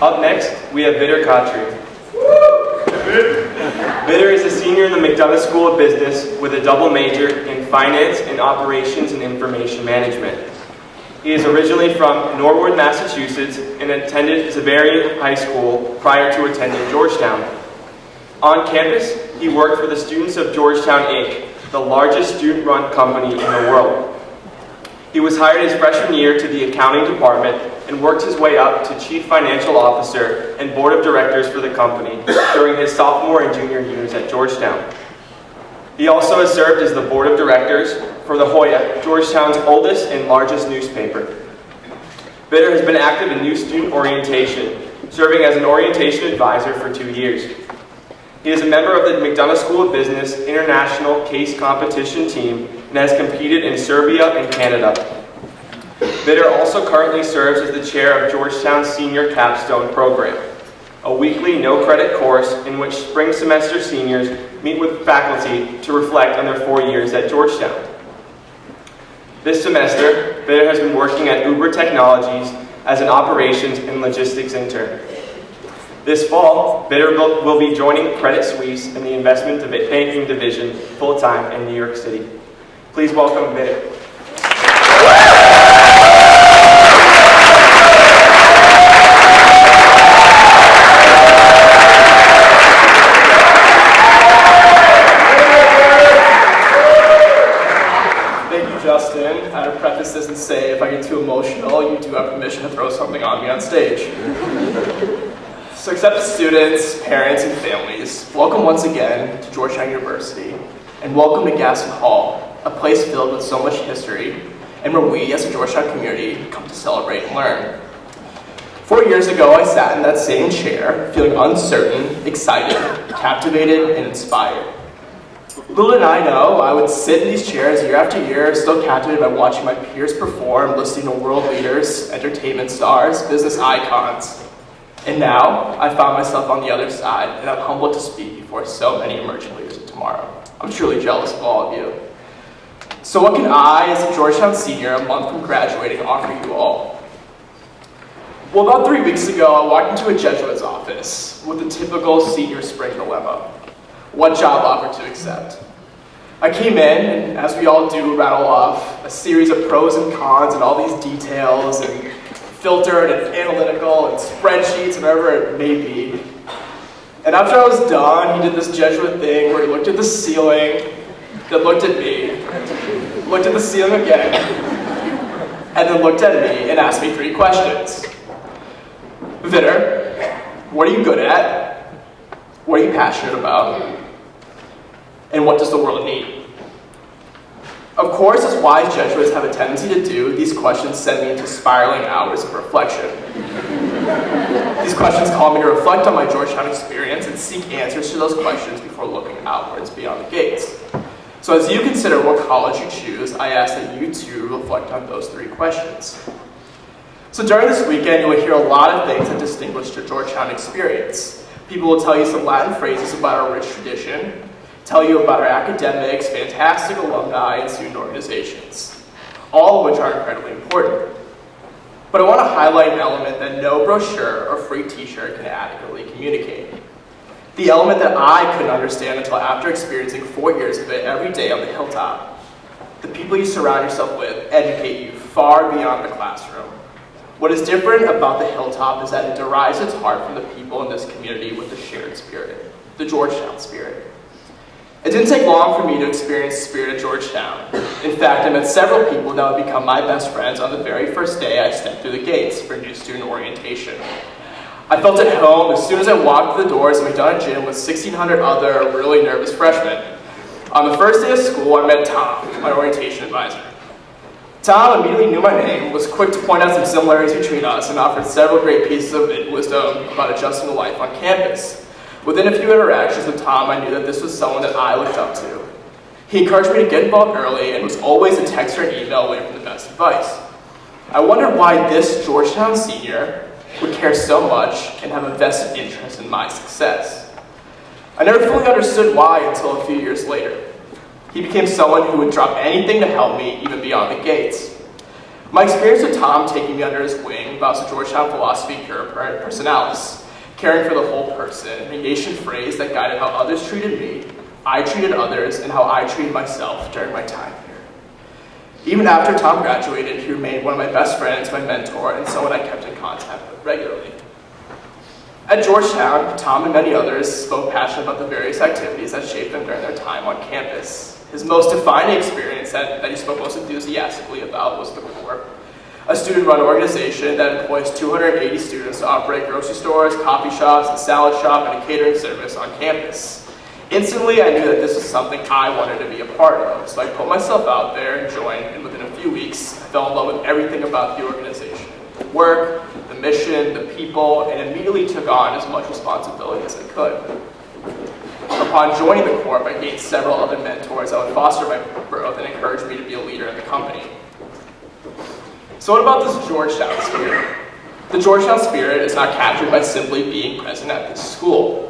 Up next, we have Vidur Khatri. Vidur is a senior in the McDonough School of Business with a double major in Finance and Operations and Information Management. He is originally from Norwood, Massachusetts, and attended Xaverian High School prior to attending Georgetown. On campus, he worked for the Students of Georgetown, Inc., the largest student-run company in the world. He was hired his freshman year to the accounting department and worked his way up to chief financial officer and board of directors for the company during his sophomore and junior years at Georgetown. He also has served as the board of directors for the Hoya, Georgetown's oldest and largest newspaper. Vidur has been active in new student orientation, serving as an orientation advisor for 2 years. He is a member of the McDonough School of Business International Case Competition Team and has competed in Serbia and Canada. Vidur also currently serves as the chair of Georgetown's Senior Capstone Program, a weekly no-credit course in which spring semester seniors meet with faculty to reflect on their 4 years at Georgetown. This semester, Vidur has been working at Uber Technologies as an operations and logistics intern. This fall, Vidur will be joining Credit Suisse in the investment banking division full-time in New York City. Please welcome Vidur. Thank you, Justin. I had to preface this and say if I get too emotional, you do have permission to throw something on me on stage. So accepted students, parents, and families, welcome once again to Georgetown University, and welcome to Gaston Hall, a place filled with so much history, and where we as a Georgetown community come to celebrate and learn. 4 years ago, I sat in that same chair, feeling uncertain, excited, captivated, and inspired. Little did I know, I would sit in these chairs year after year, still captivated by watching my peers perform, listening to world leaders, entertainment stars, business icons. And now, I found myself on the other side, and I'm humbled to speak before so many emerging leaders of tomorrow. I'm truly jealous of all of you. So what can I, as a Georgetown senior, a month from graduating, offer you all? Well, about 3 weeks ago, I walked into a Jesuit's office with the typical senior spring dilemma. What job offer to accept? I came in, and as we all do, rattle off a series of pros and cons and all these details, and filtered and analytical and spreadsheets and whatever it may be. And after I was done, he did this Jesuit thing where he looked at the ceiling, then looked at me, looked at the ceiling again, and then looked at me and asked me 3 questions. Vidur, what are you good at? What are you passionate about? And what does the world need? Of course, as wise Jesuits have a tendency to do, these questions send me into spiraling hours of reflection. These questions call me to reflect on my Georgetown experience and seek answers to those questions before looking outwards beyond the gates. So as you consider what college you choose, I ask that you too reflect on those 3 questions. So during this weekend, you will hear a lot of things that distinguish the Georgetown experience. People will tell you some Latin phrases about our rich tradition, tell you about our academics, fantastic alumni, and student organizations, all of which are incredibly important. But I want to highlight an element that no brochure or free t-shirt can adequately communicate. The element that I couldn't understand until after experiencing 4 years of it every day on the hilltop. The people you surround yourself with educate you far beyond the classroom. What is different about the hilltop is that it derives its heart from the people in this community with the shared spirit, the Georgetown spirit. It didn't take long for me to experience the spirit of Georgetown. In fact, I met several people that would become my best friends on the very first day I stepped through the gates for new student orientation. I felt at home as soon as I walked through the doors of McDonough Gym with 1,600 other really nervous freshmen. On the first day of school, I met Tom, my orientation advisor. Tom immediately knew my name, was quick to point out some similarities between us, and offered several great pieces of wisdom about adjusting to life on campus. Within a few interactions with Tom, I knew that this was someone that I looked up to. He encouraged me to get involved early and was always a text or an email away from the best advice. I wondered why this Georgetown senior would care so much and have a vested interest in my success. I never fully understood why until a few years later. He became someone who would drop anything to help me, even beyond the gates. My experience with Tom taking me under his wing involves the Georgetown philosophy Cura Personalis, caring for the whole person, a Haitian phrase that guided how others treated me, I treated others, and how I treated myself during my time here. Even after Tom graduated, he remained one of my best friends, my mentor, and someone I kept in contact with regularly. At Georgetown, Tom and many others spoke passionately about the various activities that shaped them during their time on campus. His most defining experience that he spoke most enthusiastically about was the Corps, a student-run organization that employs 280 students to operate grocery stores, coffee shops, a salad shop, and a catering service on campus. Instantly, I knew that this was something I wanted to be a part of, so I put myself out there and joined, and within a few weeks, I fell in love with everything about the organization. The work, the mission, the people, and immediately took on as much responsibility as I could. Upon joining the Corps, I gained several other mentors that would foster my growth and encourage me to be a leader in the company. So what about this Georgetown spirit? The Georgetown spirit is not captured by simply being present at this school.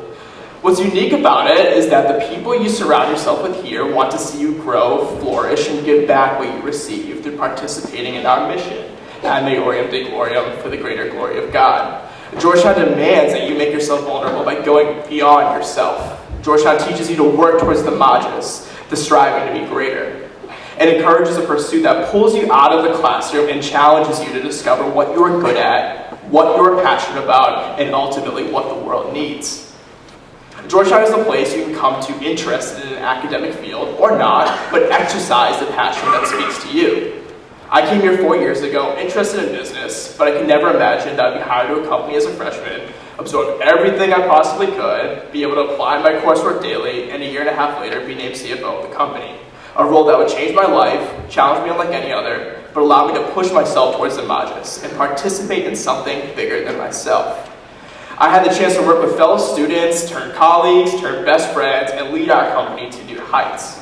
What's unique about it is that the people you surround yourself with here want to see you grow, flourish, and give back what you receive through participating in our mission, ad maiorem Dei gloriam, for the greater glory of God. Georgetown demands that you make yourself vulnerable by going beyond yourself. Georgetown teaches you to work towards the magis, the striving to be greater. It encourages a pursuit that pulls you out of the classroom and challenges you to discover what you're good at, what you're passionate about, and ultimately what the world needs. Georgetown is the place you can come to interested in an academic field, or not, but exercise the passion that speaks to you. I came here 4 years ago, interested in business, but I could never imagine that I'd be hired to a company as a freshman, absorb everything I possibly could, be able to apply my coursework daily, and a year and a half later be named CFO of the company. A role that would change my life, challenge me unlike any other, but allow me to push myself towards the magis and participate in something bigger than myself. I had the chance to work with fellow students, turn colleagues, turn best friends, and lead our company to new heights.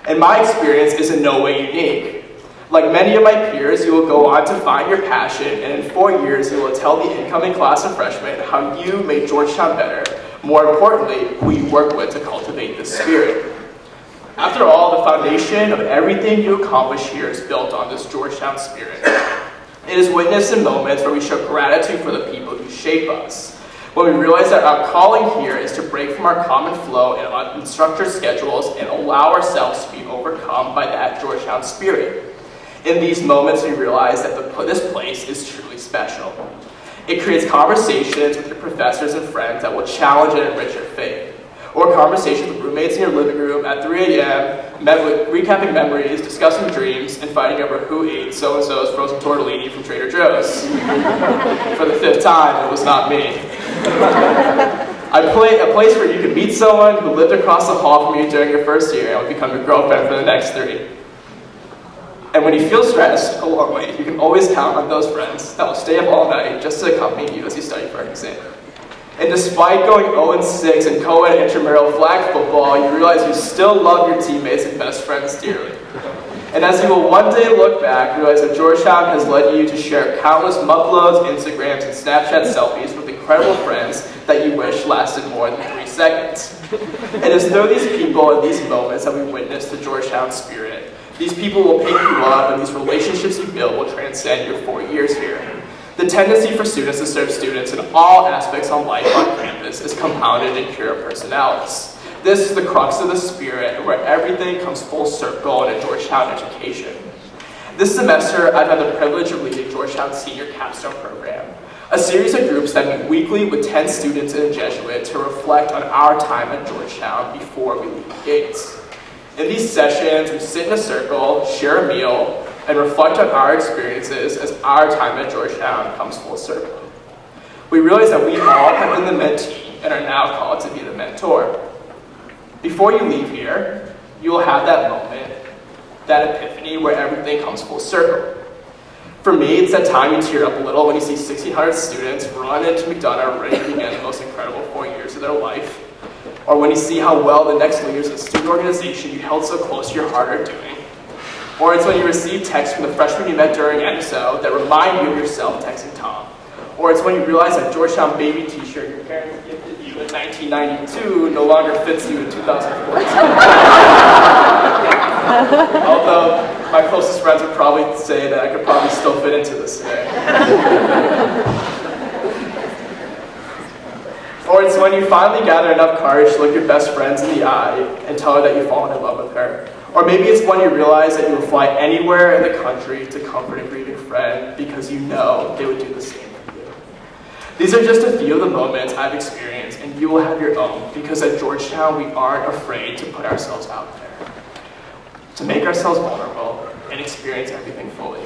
And my experience is in no way unique. Like many of my peers, you will go on to find your passion, and in 4 years, you will tell the incoming class of freshmen how you made Georgetown better. More importantly, who you work with to cultivate this spirit. After all, the foundation of everything you accomplish here is built on this Georgetown spirit. It is witnessed in moments where we show gratitude for the people who shape us. When we realize that our calling here is to break from our common flow and unstructured schedules and allow ourselves to be overcome by that Georgetown spirit. In these moments, we realize that this place is truly special. It creates conversations with your professors and friends that will challenge and enrich your faith. Or conversations with roommates in your living room at 3 a.m., recapping memories, discussing dreams, and fighting over who ate so-and-so's frozen tortellini from Trader Joe's. For the 5th time, it was not me. A place where you could meet someone who lived across the hall from you during your first year and would become your girlfriend for the next 3. And when you feel stressed or lonely, you can always count on those friends that will stay up all night just to accompany you as you study for an exam. And despite going 0-6 in co-ed intramural flag football, you realize you still love your teammates and best friends dearly. And as you will one day look back, realize that Georgetown has led you to share countless Muploads, Instagrams, and Snapchat selfies with incredible friends that you wish lasted more than 3 seconds. It is through these people and these moments that we witness the Georgetown spirit. These people will pick you up, and these relationships you build will transcend your 4 years here. The tendency for students to serve students in all aspects of life on campus is compounded in Cura Personalis. This is the crux of the spirit, where everything comes full circle in a Georgetown education. This semester, I've had the privilege of leading Georgetown's Senior Capstone Program, a series of groups that meet weekly with 10 students and a Jesuit to reflect on our time at Georgetown before we leave the gates. In these sessions, we sit in a circle, share a meal, and reflect on our experiences as our time at Georgetown comes full circle. We realize that we all have been the mentee and are now called to be the mentor. Before you leave here, you will have that moment, that epiphany where everything comes full circle. For me, it's that time you tear up a little when you see 1,600 students run into McDonough ready to begin the most incredible 4 years of their life. Or when you see how well the next leaders of the student organization you held so close to your heart are doing. Or it's when you receive texts from the freshmen you met during NSO that remind you of yourself texting Tom. Or it's when you realize that Georgetown baby t-shirt your parents gifted you in 1992 no longer fits you in 2014. Although my closest friends would probably say that I could probably still fit into this today. Or it's when you finally gather enough courage to look your best friends in the eye and tell her that you've fallen in love with her. Or maybe it's when you realize that you will fly anywhere in the country to comfort a grieving friend because you know they would do the same for you. These are just a few of the moments I've experienced, and you will have your own, because at Georgetown we aren't afraid to put ourselves out there, to make ourselves vulnerable and experience everything fully.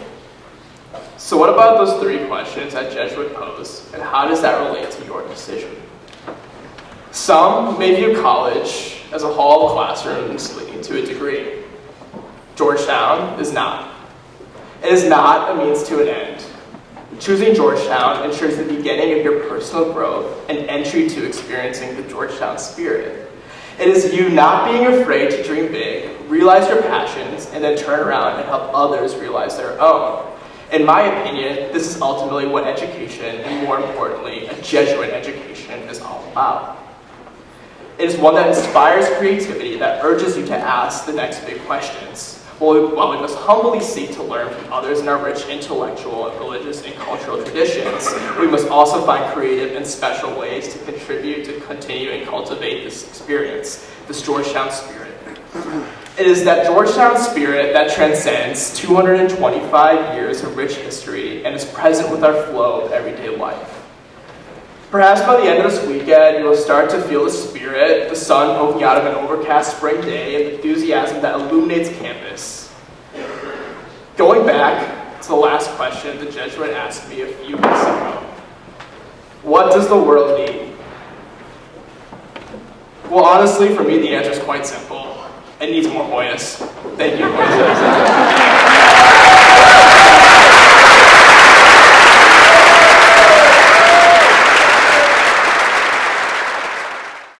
So what about those 3 questions that Jesuit posed, and how does that relate to your decision? Some may view college as a hall of classrooms leading to a degree. Georgetown is not. It is not a means to an end. Choosing Georgetown ensures the beginning of your personal growth and entry to experiencing the Georgetown spirit. It is you not being afraid to dream big, realize your passions, and then turn around and help others realize their own. In my opinion, this is ultimately what education, and more importantly, a Jesuit education, is all about. It is one that inspires creativity, that urges you to ask the next big questions. While we must humbly seek to learn from others in our rich intellectual, religious, and cultural traditions, we must also find creative and special ways to contribute to continue and cultivate this experience, this Georgetown spirit. It is that Georgetown spirit that transcends 225 years of rich history and is present with our flow of everyday life. Perhaps by the end of this weekend, you will start to feel the spirit, the sun poking out of an overcast spring day, and the enthusiasm that illuminates campus. Going back to the last question the Jesuit asked me a few weeks ago, what does the world need? Well, honestly, for me, the answer is quite simple. It needs more Hoyas. Thank you, Hoyas.